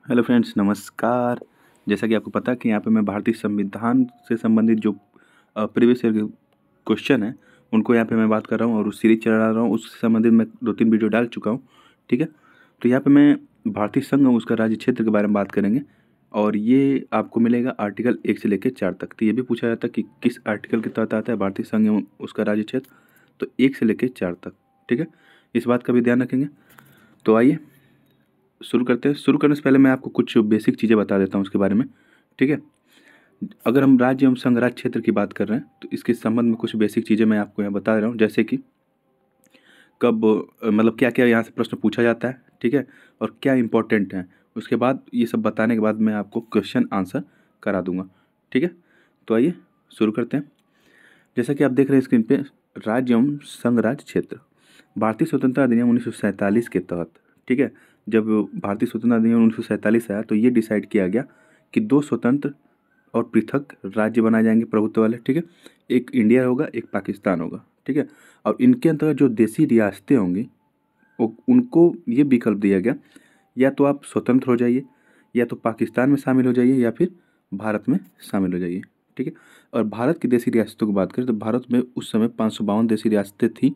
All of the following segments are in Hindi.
हेलो फ्रेंड्स, नमस्कार। जैसा कि आपको पता है कि यहाँ पे मैं भारतीय संविधान से संबंधित जो प्रीवियस ईयर के क्वेश्चन हैं उनको यहाँ पे मैं बात कर रहा हूँ और उस सीरीज चला रहा हूँ। उससे संबंधित मैं 2-3 वीडियो डाल चुका हूँ। ठीक है, तो यहाँ पे मैं भारतीय संघ और उसका राज्य क्षेत्र के बारे में बात करेंगे और ये आपको मिलेगा आर्टिकल 1 से लेकर 4 तक। तो ये भी पूछा जाता है कि किस आर्टिकल के तहत आता है भारतीय संघ एवं उसका राज्य क्षेत्र, तो 1 से लेकर 4 तक। ठीक है, इस बात का भी ध्यान रखेंगे। तो आइए शुरू करते हैं। शुरू करने से पहले मैं आपको कुछ बेसिक चीज़ें बता देता हूँ उसके बारे में। ठीक है, अगर हम राज्य एवं संघ राज्य क्षेत्र की बात कर रहे हैं तो इसके संबंध में कुछ बेसिक चीज़ें मैं आपको यहाँ बता रहा हूँ, जैसे कि कब मतलब क्या क्या यहाँ से प्रश्न पूछा जाता है। ठीक है, और क्या इंपॉर्टेंट है। उसके बाद ये सब बताने के बाद मैं आपको क्वेश्चन आंसर करा दूंगा। ठीक है, तो आइए शुरू करते हैं। जैसा कि आप देख रहे हैं स्क्रीन पे, राज्य एवं संघ राज्य क्षेत्र भारतीय स्वतंत्रता अधिनियम 1947 के तहत। ठीक है, जब भारतीय स्वतंत्रता अधिनियम 1947 आया तो ये डिसाइड किया गया कि 2 स्वतंत्र और पृथक राज्य बनाए जाएंगे प्रभुत्व वाले। ठीक है, एक इंडिया होगा, एक पाकिस्तान होगा। ठीक है, और इनके अंतर्गत जो देसी रियासतें होंगी उनको ये विकल्प दिया गया, या तो आप स्वतंत्र हो जाइए, या तो पाकिस्तान में शामिल हो जाइए, या फिर भारत में शामिल हो जाइए। ठीक है, और भारत की देसी रियासतों की बात करें तो भारत में उस समय 552 देसी रियासतें थी,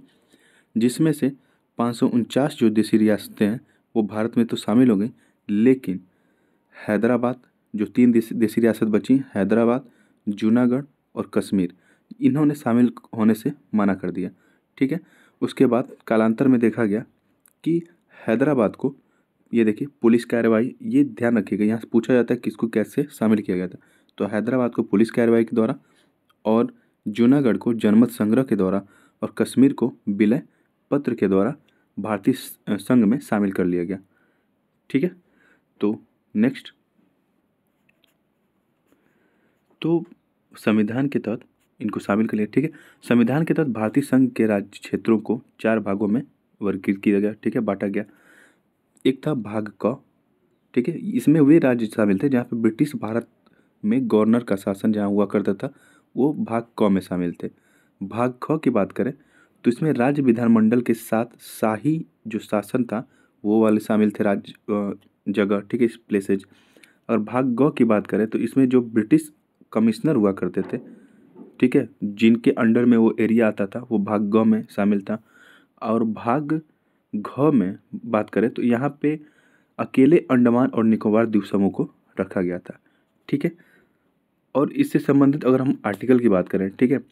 जिसमें से 549 जो देसी रियासतें हैं वो भारत में तो शामिल हो गई, लेकिन हैदराबाद, जो 3 देसी रियासत बची, हैदराबाद, जूनागढ़ और कश्मीर, इन्होंने शामिल होने से मना कर दिया। ठीक है, उसके बाद कालांतर में देखा गया कि हैदराबाद को, ये देखिए पुलिस कार्रवाई, ये ध्यान रखिएगा, यहाँ से पूछा जाता है किसको कैसे शामिल किया गया था। तो हैदराबाद को पुलिस कार्रवाई के द्वारा, और जूनागढ़ को जनमत संग्रह के द्वारा, और कश्मीर को विलय पत्र के द्वारा भारतीय संघ में शामिल कर लिया गया। ठीक है, तो नेक्स्ट, तो संविधान के तहत इनको शामिल कर लिया। ठीक है, संविधान के तहत भारतीय संघ के राज्य क्षेत्रों को 4 भागों में वर्गीकृत किया गया। ठीक है, बांटा गया। एक था भाग क। ठीक है, इसमें वे राज्य शामिल थे जहाँ पे ब्रिटिश भारत में गवर्नर का शासन जहाँ हुआ करता था, वो भाग क में शामिल थे। भाग ख की बात करें तो इसमें राज्य विधानमंडल के साथ शाही जो शासन था वो वाले शामिल थे, राज्य जगह। ठीक है, इस प्लेसेज। और भाग ग की बात करें तो इसमें जो ब्रिटिश कमिश्नर हुआ करते थे, ठीक है, जिनके अंडर में वो एरिया आता था, वो भाग ग में शामिल था। और भाग घ में बात करें तो यहाँ पे अकेले अंडमान और निकोबार द्वीप समूह को रखा गया था। ठीक है, और इससे संबंधित अगर हम आर्टिकल की बात करें, ठीक है,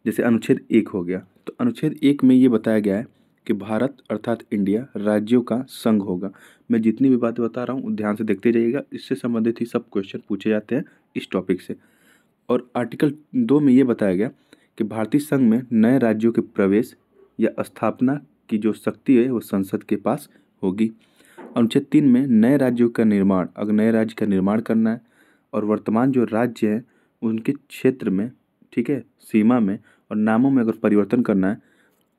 जैसे अनुच्छेद 1 हो गया, तो अनुच्छेद 1 में ये बताया गया है कि भारत अर्थात इंडिया राज्यों का संघ होगा। मैं जितनी भी बातें बता रहा हूँ ध्यान से देखते जाइएगा, इससे संबंधित ही सब क्वेश्चन पूछे जाते हैं इस टॉपिक से। और आर्टिकल 2 में ये बताया गया कि भारतीय संघ में नए राज्यों के प्रवेश या स्थापना की जो शक्ति है वो संसद के पास होगी। अनुच्छेद 3 में नए राज्यों का निर्माण, अगर नए राज्य का निर्माण करना है और वर्तमान जो राज्य हैं उनके क्षेत्र में, ठीक है, सीमा में और नामों में अगर परिवर्तन करना है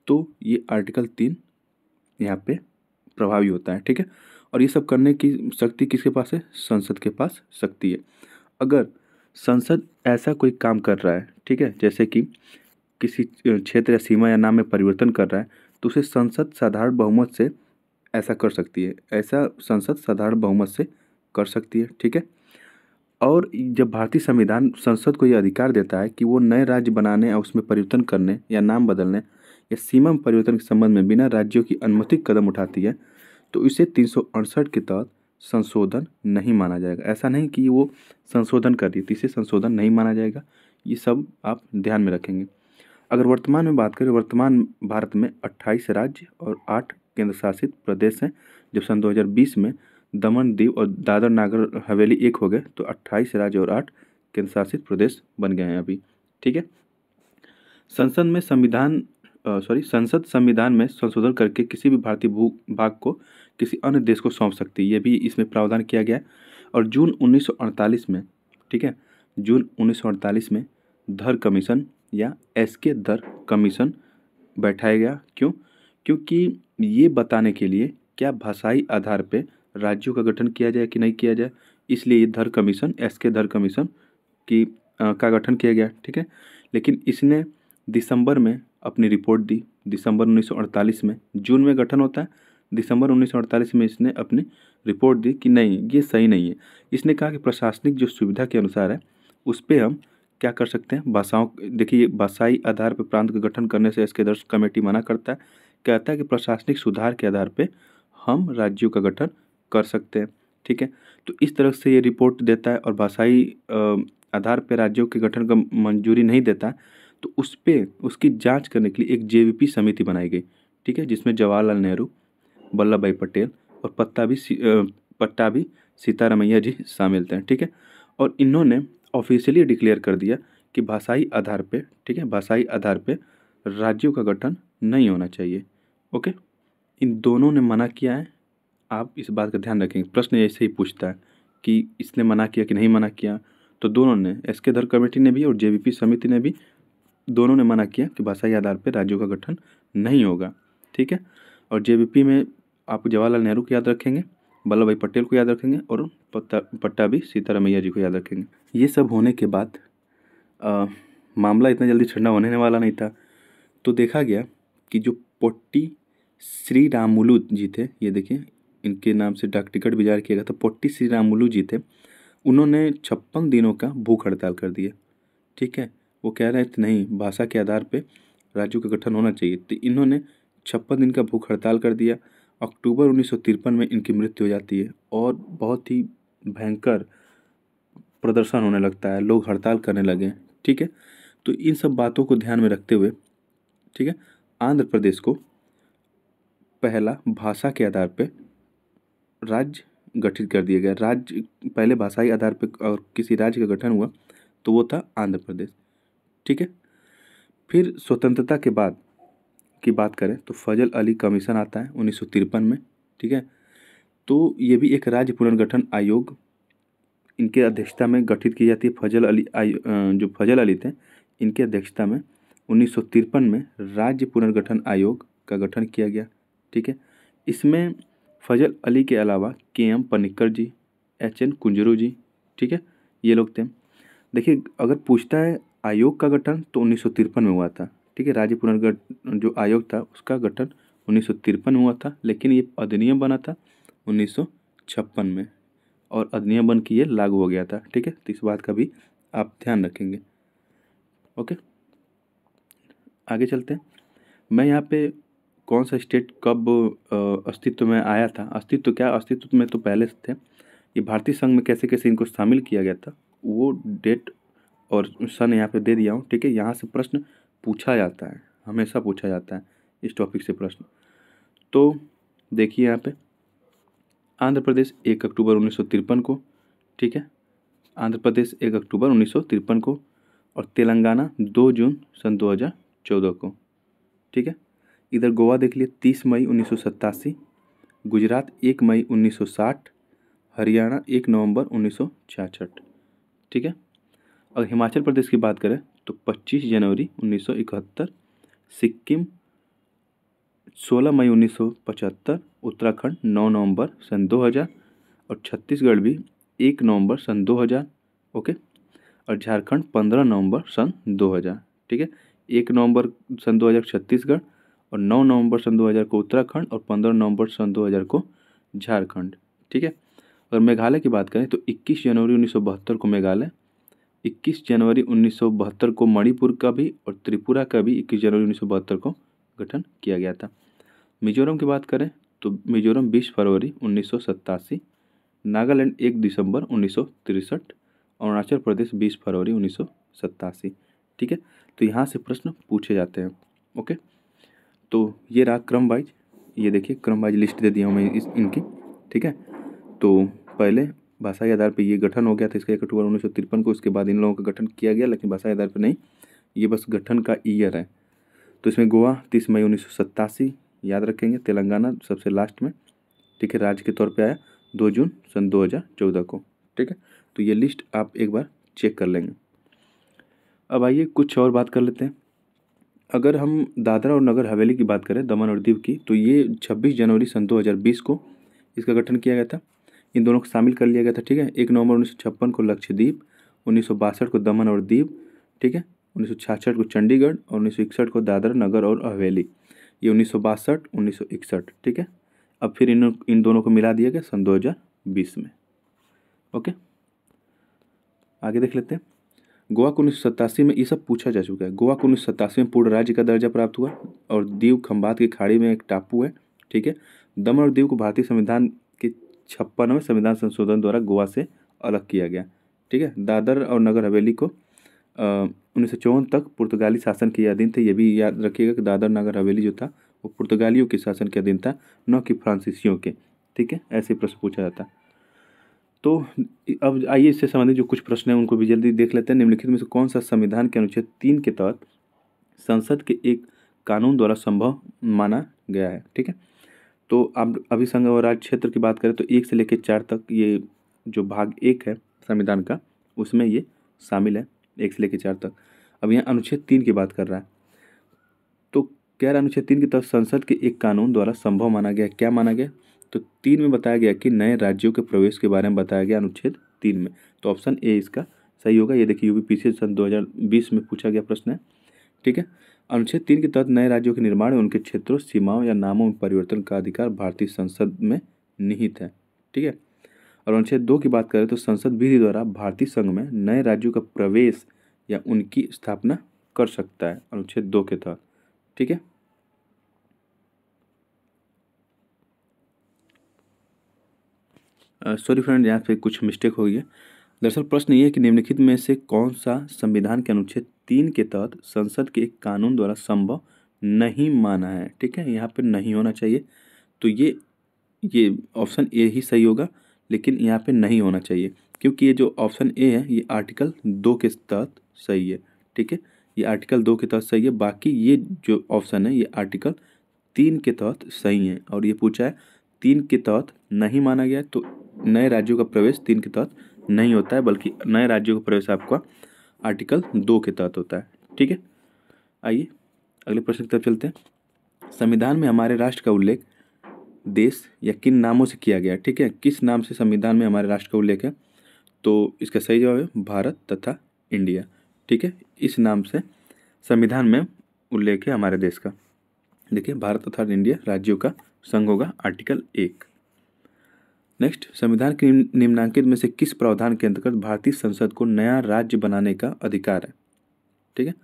तो ये आर्टिकल 3 यहाँ पे प्रभावी होता है। ठीक है, और ये सब करने की शक्ति किसके पास है? संसद के पास शक्ति है। अगर संसद ऐसा कोई काम कर रहा है, ठीक है, जैसे कि किसी क्षेत्र या सीमा या नाम में परिवर्तन कर रहा है, तो उसे संसद साधारण बहुमत से ऐसा कर सकती है, ऐसा संसद साधारण बहुमत से कर सकती है। ठीक है, और जब भारतीय संविधान संसद को यह अधिकार देता है कि वो नए राज्य बनाने या उसमें परिवर्तन करने या नाम बदलने या सीमा में परिवर्तन के संबंध में बिना राज्यों की अनुमति कदम उठाती है, तो इसे 368 के तहत संशोधन नहीं माना जाएगा। ऐसा नहीं कि वो संशोधन कर रही है तो इसे संशोधन नहीं माना जाएगा। ये सब आप ध्यान में रखेंगे। अगर वर्तमान में बात करें, वर्तमान भारत में 28 राज्य और 8 केंद्र शासित प्रदेश हैं। जब सन 2020 में दमन, दीव और दादर नागर हवेली एक हो गए तो 28 राज्य और 8 केंद्र शासित प्रदेश बन गए हैं अभी। ठीक है, संसद में संसद संविधान में संशोधन करके किसी भी भारतीय भू भाग को किसी अन्य देश को सौंप सकती है, ये भी इसमें प्रावधान किया गया है। और जून 1948 में, ठीक है, जून 1948 में धर कमीशन या एसके धर कमीशन बैठाया गया। क्यों? क्योंकि ये बताने के लिए क्या भाषाई आधार पे राज्यों का गठन किया जाए कि नहीं किया जाए, इसलिए ये धर कमीशन, एसके धर कमीशन की का गठन किया गया। ठीक है, लेकिन इसने दिसंबर में अपनी रिपोर्ट दी, दिसंबर 1948 में। जून में गठन होता है, दिसंबर 1948 में इसने अपनी रिपोर्ट दी कि नहीं ये सही नहीं है। इसने कहा कि प्रशासनिक जो सुविधा के अनुसार है उस पर हम क्या कर सकते हैं, भाषाओं, देखिए भाषाई आधार पर प्रांत का गठन करने से इसके दर्श कमेटी मना करता है, कहता है कि प्रशासनिक सुधार के आधार पे हम राज्यों का गठन कर सकते हैं। ठीक है, तो इस तरह से ये रिपोर्ट देता है और भाषाई आधार पे राज्यों के गठन का मंजूरी नहीं देता है, तो उस पे उसकी जांच करने के लिए एक जेवीपी समिति बनाई गई। ठीक है, जिसमें जवाहरलाल नेहरू, वल्लभ भाई पटेल और पट्टाभी सीतारामैया जी शामिल थे। ठीक है, और इन्होंने ऑफिशियली डिक्लेयर कर दिया कि भाषाई आधार पे, ठीक है, भाषाई आधार पे राज्यों का गठन नहीं होना चाहिए। ओके, इन दोनों ने मना किया है, आप इस बात का ध्यान रखेंगे। प्रश्न ऐसे ही पूछता है कि इसने मना किया कि नहीं मना किया, तो दोनों ने, एसके धर कमेटी ने भी और जेवीपी समिति ने भी, दोनों ने मना किया कि भाषाई आधार पर राज्यों का गठन नहीं होगा। ठीक है, और जेवीपी में आप जवाहरलाल नेहरू को याद रखेंगे, वल्लभ भाई पटेल को याद रखेंगे और पट्टाभी सीतारामैया जी को याद रखेंगे। ये सब होने के बाद मामला इतना जल्दी ठंडा होने वाला नहीं था, तो देखा गया कि जो पोट्टी श्री रामुलु जी थे, ये देखिए इनके नाम से डाक टिकट भी जारी किया गया था, पोट्टी श्री रामुलु जी थे, उन्होंने 56 दिनों का भूख हड़ताल कर दिया। ठीक है, वो कह रहे थे नहीं भाषा के आधार पे राज्यों का गठन होना चाहिए, तो इन्होंने 56 दिन का भूख हड़ताल कर दिया। अक्टूबर 1953 में इनकी मृत्यु हो जाती है और बहुत ही भयंकर प्रदर्शन होने लगता है, लोग हड़ताल करने लगे। ठीक है, तो इन सब बातों को ध्यान में रखते हुए, ठीक है, आंध्र प्रदेश को पहला भाषा के आधार पे राज्य गठित कर दिया गया। राज्य पहले भाषाई आधार पे और किसी राज्य का गठन हुआ तो वो था आंध्र प्रदेश। ठीक है, फिर स्वतंत्रता के बाद की बात करें तो फजल अली कमीशन आता है 1953 में। ठीक है, तो ये भी एक राज्य पुनर्गठन आयोग इनके अध्यक्षता में गठित की जाती है। जो फजल अली थे, इनके अध्यक्षता में 1953 में राज्य पुनर्गठन आयोग का गठन किया गया। ठीक है, इसमें फजल अली के अलावा के.एम. पनिक्कर जी, एच.एन. कुंजरू जी, ठीक है, ये लोग थे। देखिए अगर पूछता है आयोग का गठन तो 1953 में हुआ था। ठीक है, राज्य पुनर्गठन जो आयोग था उसका गठन 1953 में हुआ था, लेकिन ये अधिनियम बना था 1956 में और अधिनियम बन के ये लागू हो गया था। ठीक है, तो इस बात का भी आप ध्यान रखेंगे। ओके, आगे चलते हैं। मैं यहाँ पे कौन सा स्टेट कब अस्तित्व में आया था, अस्तित्व में तो पहले से थे। ये भारतीय संघ में कैसे कैसे इनको शामिल किया गया था वो डेट और सन यहाँ पे दे दिया हूँ। ठीक है, यहाँ से प्रश्न पूछा जाता है, हमेशा पूछा जाता है इस टॉपिक से प्रश्न। तो देखिए यहाँ पे आंध्र प्रदेश 1 अक्टूबर 1953 को, ठीक है, आंध्र प्रदेश 1 अक्टूबर 1953 को, और तेलंगाना 2 जून सन 2014 को। ठीक है, इधर गोवा देख लिए 30 मई 1987, गुजरात 1 मई 1960, हरियाणा 1 नवंबर 1966। ठीक है, और हिमाचल प्रदेश की बात करें तो 25 जनवरी 1971, सिक्किम 16 मई 1975, उत्तराखंड 9 नवंबर सन 2000 और छत्तीसगढ़ भी 1 नवंबर सन 2000। ओके, और झारखंड 15 नवंबर सन 2000। ठीक है, 1 नवंबर सन 2000 छत्तीसगढ़ और 9 नवंबर सन 2000 को उत्तराखंड और 15 नवंबर सन 2000 को झारखंड। ठीक है, और मेघालय की बात करें तो 21 जनवरी 1972 को मेघालय, 21 जनवरी 1972 को मणिपुर का भी और त्रिपुरा का भी 21 जनवरी 1972 को गठन किया गया था। मिजोरम की बात करें तो मिजोरम 20 फरवरी 1987, नागालैंड 1 दिसंबर 1963, अरुणाचल प्रदेश 20 फरवरी 1987। ठीक है, तो यहाँ से प्रश्न पूछे जाते हैं। ओके, तो ये रहा क्रम वाइज, ये देखिए क्रम वाइज लिस्ट दे दिया हूँ मैं इनकी। ठीक है, तो पहले भाषाई आधार पे ये गठन हो गया था इसका 1 अक्टूबर 1953 को, उसके बाद इन लोगों का गठन किया गया, लेकिन भाषाई आधार पे नहीं, ये बस गठन का ईयर है। तो इसमें गोवा 30 मई 1987 याद रखेंगे, तेलंगाना सबसे लास्ट में, ठीक है, राज्य के तौर पे आया 2 जून सन 2014 को। ठीक है, तो ये लिस्ट आप एक बार चेक कर लेंगे। अब आइए कुछ और बात कर लेते हैं। अगर हम दादरा और नगर हवेली की बात करें, दमन और दीव की, तो ये 26 जनवरी सन 2020 को इसका गठन किया गया था। इन दोनों को शामिल कर लिया गया था। ठीक है, 1 नवंबर 1956 को लक्षद्वीप, 1962 को दमन और दीव, ठीक है, 1966 को चंडीगढ़ और 1961 को दादरा नगर और हवेली। ये 1962 1961। ठीक है, अब फिर इन दोनों को मिला दिया गया सन 2020 में। ओके, आगे देख लेते हैं। गोवा को 1987 में, ये सब पूछा जा चुका है। गोवा को 1987 में पूर्ण राज्य का दर्जा प्राप्त हुआ और दीव खंबात की खाड़ी में एक टापू है। ठीक है, दमन और दीव को भारतीय संविधान के 56वें संविधान संशोधन द्वारा गोवा से अलग किया गया। ठीक है, दादर और नगर हवेली को 1954 तक पुर्तगाली शासन के अधीन थे। ये भी याद रखिएगा कि दादर नगर हवेली जो था वो पुर्तगालियों के शासन के अधीन था, न कि फ्रांसीसियों के। ठीक है, ऐसे प्रश्न पूछा जाता है। तो अब आइए इससे संबंधित जो कुछ प्रश्न हैं उनको भी जल्दी देख लेते हैं। निम्नलिखित में से कौन सा संविधान के अनुच्छेद 3 के तहत संसद के एक कानून द्वारा संभव माना गया है? ठीक है, तो अब अभी संघ और राज्य क्षेत्र की बात करें तो 1 से लेकर 4 तक ये जो भाग 1 है संविधान का उसमें ये शामिल है, 1 से लेकर 4 तक। अब यहाँ अनुच्छेद 3 की बात कर रहा है, तो कह रहा है अनुच्छेद 3 के तहत संसद के एक कानून द्वारा संभव माना गया। क्या माना गया? तो 3 में बताया गया कि नए राज्यों के प्रवेश के बारे में बताया गया अनुच्छेद 3 में। तो ऑप्शन ए इसका सही होगा। ये देखिए यूपीपीसी सन 2020 में पूछा गया प्रश्न है। ठीक है, अनुच्छेद 3 के तहत नए राज्यों के निर्माण, उनके क्षेत्रों, सीमाओं या नामों में परिवर्तन का अधिकार भारतीय संसद में निहित है। ठीक है, और अनुच्छेद 2 की बात करें तो संसद विधि द्वारा भारतीय संघ में नए राज्यों का प्रवेश या उनकी स्थापना कर सकता है अनुच्छेद 2 के तहत। ठीक है, सॉरी फ्रेंड, यहाँ पे कुछ मिस्टेक हो गई है। दरअसल प्रश्न ये है कि निम्नलिखित में से कौन सा संविधान के अनुच्छेद 3 के तहत संसद के एक कानून द्वारा संभव नहीं माना है? ठीक है, यहाँ पे नहीं होना चाहिए, तो ये ऑप्शन ए ही सही होगा, लेकिन यहाँ पे नहीं होना चाहिए क्योंकि ये जो ऑप्शन ए है ये आर्टिकल 2 के तहत सही है। ठीक है, ये आर्टिकल 2 के तहत सही है, बाकी ये जो ऑप्शन है ये आर्टिकल 3 के तहत सही है। और ये पूछा है 3 के तहत नहीं माना गया, तो नए राज्यों का प्रवेश 3 के तहत नहीं होता है, बल्कि नए राज्यों का प्रवेश आपका आर्टिकल 2 के तहत होता है। ठीक है, आइए अगले प्रश्न की तरफ चलते हैं। संविधान में हमारे राष्ट्र का उल्लेख देश या किन नामों से किया गया? ठीक है, किस नाम से संविधान में हमारे राष्ट्र का उल्लेख है? तो इसका सही जवाब है भारत तथा इंडिया। ठीक है, इस नाम से संविधान में उल्लेख है हमारे देश का। देखिए, भारत तथा इंडिया राज्यों का संघ होगा, आर्टिकल 1। नेक्स्ट, संविधान के निम्नांकित में से किस प्रावधान के अंतर्गत भारतीय संसद को नया राज्य बनाने का अधिकार है? ठीक है,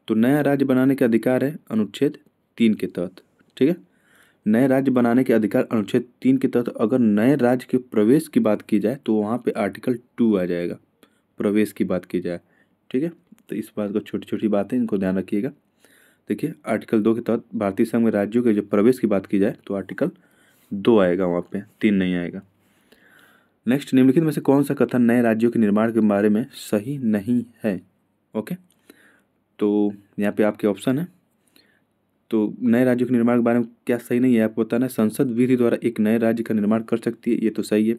तो नया राज्य बनाने का अधिकार है अनुच्छेद 3 के तहत। ठीक है, नए राज्य बनाने के अधिकार अनुच्छेद 3 के तहत। अगर नए राज्य के प्रवेश की बात की जाए तो वहाँ पे आर्टिकल 2 आ जाएगा, प्रवेश की बात की जाए। ठीक है, तो इस बात को छोटी छोटी बातें इनको ध्यान रखिएगा। देखिए, आर्टिकल 2 के तहत भारतीय संघ में राज्यों के जब प्रवेश की बात की जाए तो आर्टिकल 2 आएगा, वहाँ पे 3 नहीं आएगा। नेक्स्ट, निम्नलिखित में से कौन सा कथन नए राज्यों के निर्माण के बारे में सही नहीं है? ओके, तो यहाँ पे आपके ऑप्शन है। तो नए राज्यों के निर्माण के बारे में क्या सही नहीं है आपको बताना है। संसद विधि द्वारा एक नए राज्य का निर्माण कर सकती है, ये तो सही है।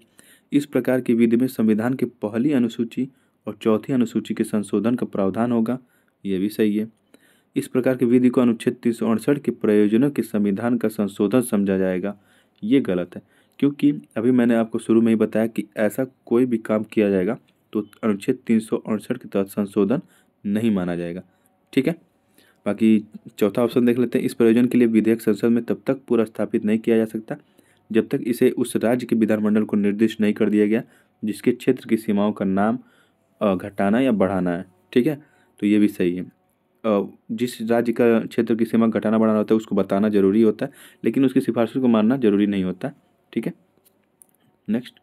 इस प्रकार की विधि में संविधान की पहली अनुसूची और चौथी अनुसूची के संशोधन का प्रावधान होगा, ये भी सही है। इस प्रकार की विधि को अनुच्छेद 368 के प्रयोजनों के संविधान का संशोधन समझा जाएगा, ये गलत है, क्योंकि अभी मैंने आपको शुरू में ही बताया कि ऐसा कोई भी काम किया जाएगा तो अनुच्छेद 368 के तहत संशोधन नहीं माना जाएगा। ठीक है, बाकी चौथा ऑप्शन देख लेते हैं। इस प्रयोजन के लिए विधेयक संसद में तब तक पूरा स्थापित नहीं किया जा सकता जब तक इसे उस राज्य के विधानमंडल को निर्दिष्ट नहीं कर दिया गया जिसके क्षेत्र की सीमाओं का नाम घटाना या बढ़ाना है। ठीक है, तो ये भी सही है। जिस राज्य का क्षेत्र की सीमा घटाना बढ़ाना होता है उसको बताना जरूरी होता है, लेकिन उसकी सिफारिशों को मानना जरूरी नहीं होता। ठीक है, नेक्स्ट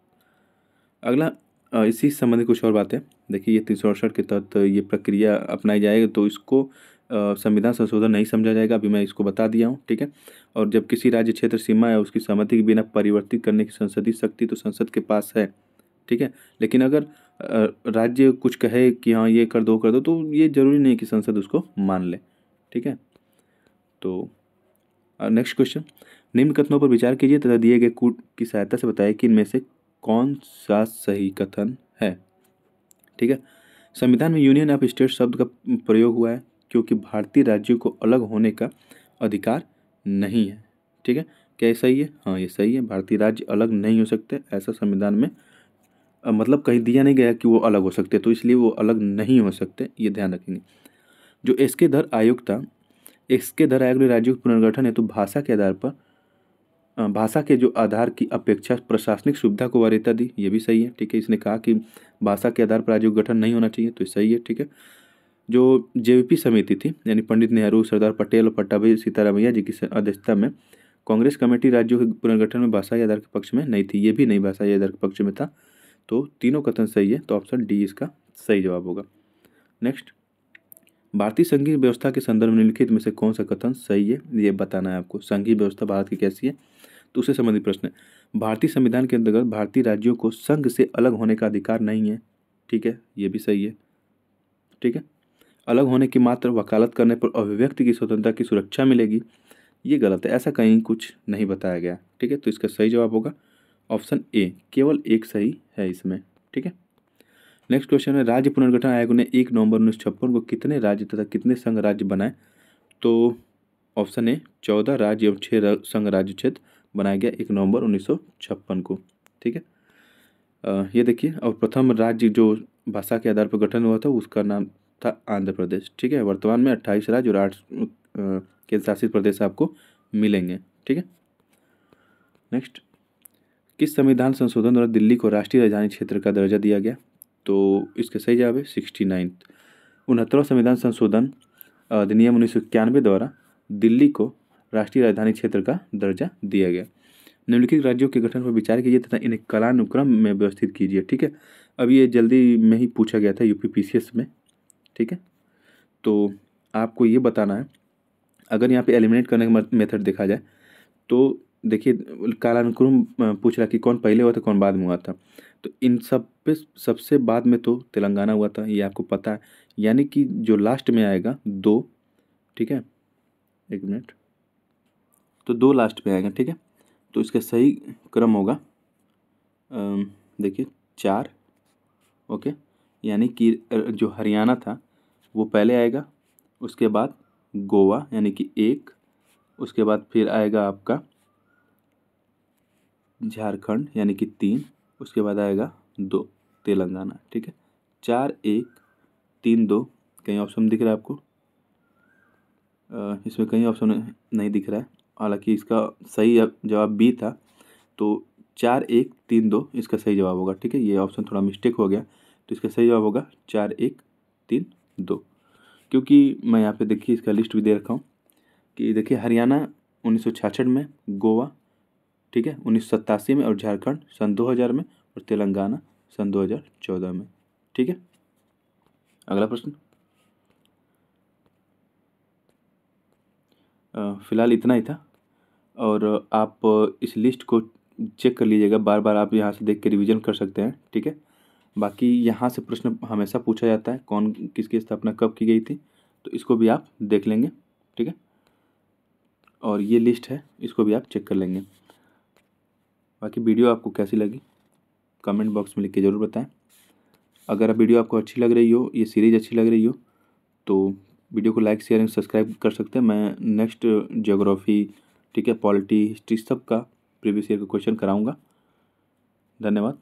अगला इसी संबंधित कुछ और बातें देखिए। ये 368 के तहत ये प्रक्रिया अपनाई जाएगी तो इसको संविधान संशोधन नहीं समझा जाएगा, अभी मैं इसको बता दिया हूँ। ठीक है, और जब किसी राज्य क्षेत्र सीमा या उसकी सहमति के बिना परिवर्तित करने की संसदीय शक्ति तो संसद के पास है। ठीक है, लेकिन अगर राज्य कुछ कहे कि हाँ ये कर दो तो ये जरूरी नहीं कि संसद उसको मान ले। ठीक है, तो नेक्स्ट क्वेश्चन, निम्न कथनों पर विचार कीजिए तथा दिए गए कूट की सहायता से बताइए कि इनमें से कौन सा सही कथन है। ठीक है, संविधान में यूनियन ऑफ स्टेट शब्द का प्रयोग हुआ है क्योंकि भारतीय राज्यों को अलग होने का अधिकार नहीं है। ठीक है, क्या ये सही है? हाँ, ये सही है, भारतीय राज्य अलग नहीं हो सकते, ऐसा संविधान में मतलब कहीं दिया नहीं गया कि वो अलग हो सकते, तो इसलिए वो अलग नहीं हो सकते, ये ध्यान रखेंगे। जो एसके धर आयोग था, एसके धर आयोग ने राज्यों के पुनर्गठन हेतु भाषा के आधार पर भाषा के जो आधार की अपेक्षा प्रशासनिक सुविधा को वरीयता दी, ये भी सही है, ठीक है। इसने कहा कि भाषा के आधार पर राज्यों का गठन नहीं होना चाहिए, तो सही है, ठीक है। जो जेवीपी समिति थी, यानी पंडित नेहरू, सरदार पटेल और पट्टाभी सीतारामैया जी की अध्यक्षता में कांग्रेस कमेटी राज्यों के पुनर्गठन में भाषाई आधार के पक्ष में नहीं थी, ये भी नहीं भाषाई आधार के पक्ष में था। तो तीनों कथन सही है, तो ऑप्शन डी इसका सही जवाब होगा। नेक्स्ट, भारतीय संघीय व्यवस्था के संदर्भ में निम्नलिखित में से कौन सा कथन सही है, ये बताना है आपको। संघीय व्यवस्था भारत की कैसी है, तो उससे संबंधित प्रश्न है। भारतीय संविधान के अंतर्गत भारतीय राज्यों को संघ से अलग होने का अधिकार नहीं है, ठीक है, ये भी सही है, ठीक है। अलग होने की मात्र वकालत करने पर अभिव्यक्ति की स्वतंत्रता की सुरक्षा मिलेगी, ये गलत है, ऐसा कहीं कुछ नहीं बताया गया, ठीक है। तो इसका सही जवाब होगा ऑप्शन ए, केवल एक सही है इसमें, ठीक है। नेक्स्ट क्वेश्चन है, राज्य पुनर्गठन आयोग ने 1 नवंबर 1956 को कितने राज्य तथा कितने संघ राज्य बनाए, तो ऑप्शन ए 14 राज्य एवं 6 संघ राज्य क्षेत्र बनाया गया 1 नवंबर 1956 को, ठीक है। ये देखिए, और प्रथम राज्य जो भाषा के आधार पर गठन हुआ था उसका नाम था आंध्र प्रदेश, ठीक है। वर्तमान में 28 राज्य और 8 केंद्र शासित प्रदेश आपको मिलेंगे, ठीक है। नेक्स्ट, किस संविधान संशोधन द्वारा दिल्ली को राष्ट्रीय राजधानी क्षेत्र का दर्जा दिया गया, तो इसका सही जवाब है 69। 69वां संविधान संशोधन अधिनियम 1991 द्वारा दिल्ली को राष्ट्रीय राजधानी क्षेत्र का दर्जा दिया गया। निम्नलिखित राज्यों के गठन पर विचार कीजिए तथा इन्हें कालानुक्रम में व्यवस्थित कीजिए, ठीक है। अब ये जल्दी में ही पूछा गया था यूपीपीसीएस में, ठीक है। तो आपको ये बताना है, अगर यहाँ पे एलिमिनेट करने का मेथड देखा जाए तो देखिए, कालानुक्रम पूछ रहा कि कौन पहले हुआ था कौन बाद में हुआ था, तो इन सब पे सबसे बाद में तो तेलंगाना हुआ था, ये आपको पता है, यानी कि जो लास्ट में आएगा 2, ठीक है, एक मिनट, तो 2 लास्ट में आएगा, ठीक है। तो इसका सही क्रम होगा देखिए 4, ओके, यानी कि जो हरियाणा था वो पहले आएगा, उसके बाद गोवा यानी कि 1, उसके बाद फिर आएगा आपका झारखंड यानी कि 3, उसके बाद आएगा 2 तेलंगाना, ठीक है। 4 1 3 2, कहीं ऑप्शन दिख रहा है आपको? इसमें कहीं ऑप्शन नहीं दिख रहा है, हालांकि इसका सही जवाब बी था, तो 4 1 3 2 इसका सही जवाब होगा, ठीक है। ये ऑप्शन थोड़ा मिस्टेक हो गया, तो इसका सही जवाब होगा 4 1 3 2, क्योंकि मैं यहाँ पे देखिए इसका लिस्ट भी दे रखा हूँ कि देखिए हरियाणा 1966 में, गोवा, ठीक है, 1987 में, और झारखंड सन 2000 में, और तेलंगाना सन 2014 में, ठीक है। अगला प्रश्न, फिलहाल इतना ही था, और आप इस लिस्ट को चेक कर लीजिएगा, बार बार आप यहाँ से देख के रिवीजन कर सकते हैं, ठीक है। बाकी यहाँ से प्रश्न हमेशा पूछा जाता है, कौन किसकी स्थापना कब की गई थी, तो इसको भी आप देख लेंगे, ठीक है। और ये लिस्ट है, इसको भी आप चेक कर लेंगे। बाकी वीडियो आपको कैसी लगी कमेंट बॉक्स में लिख के ज़रूर बताएं। अगर वीडियो आपको अच्छी लग रही हो, ये सीरीज़ अच्छी लग रही हो, तो वीडियो को लाइक शेयर एंड सब्सक्राइब कर सकते हैं। मैं नेक्स्ट ज्योग्राफी, ठीक है, पॉलिटी, हिस्ट्री, सब का प्रीवियस ईयर का क्वेश्चन कराऊंगा। धन्यवाद।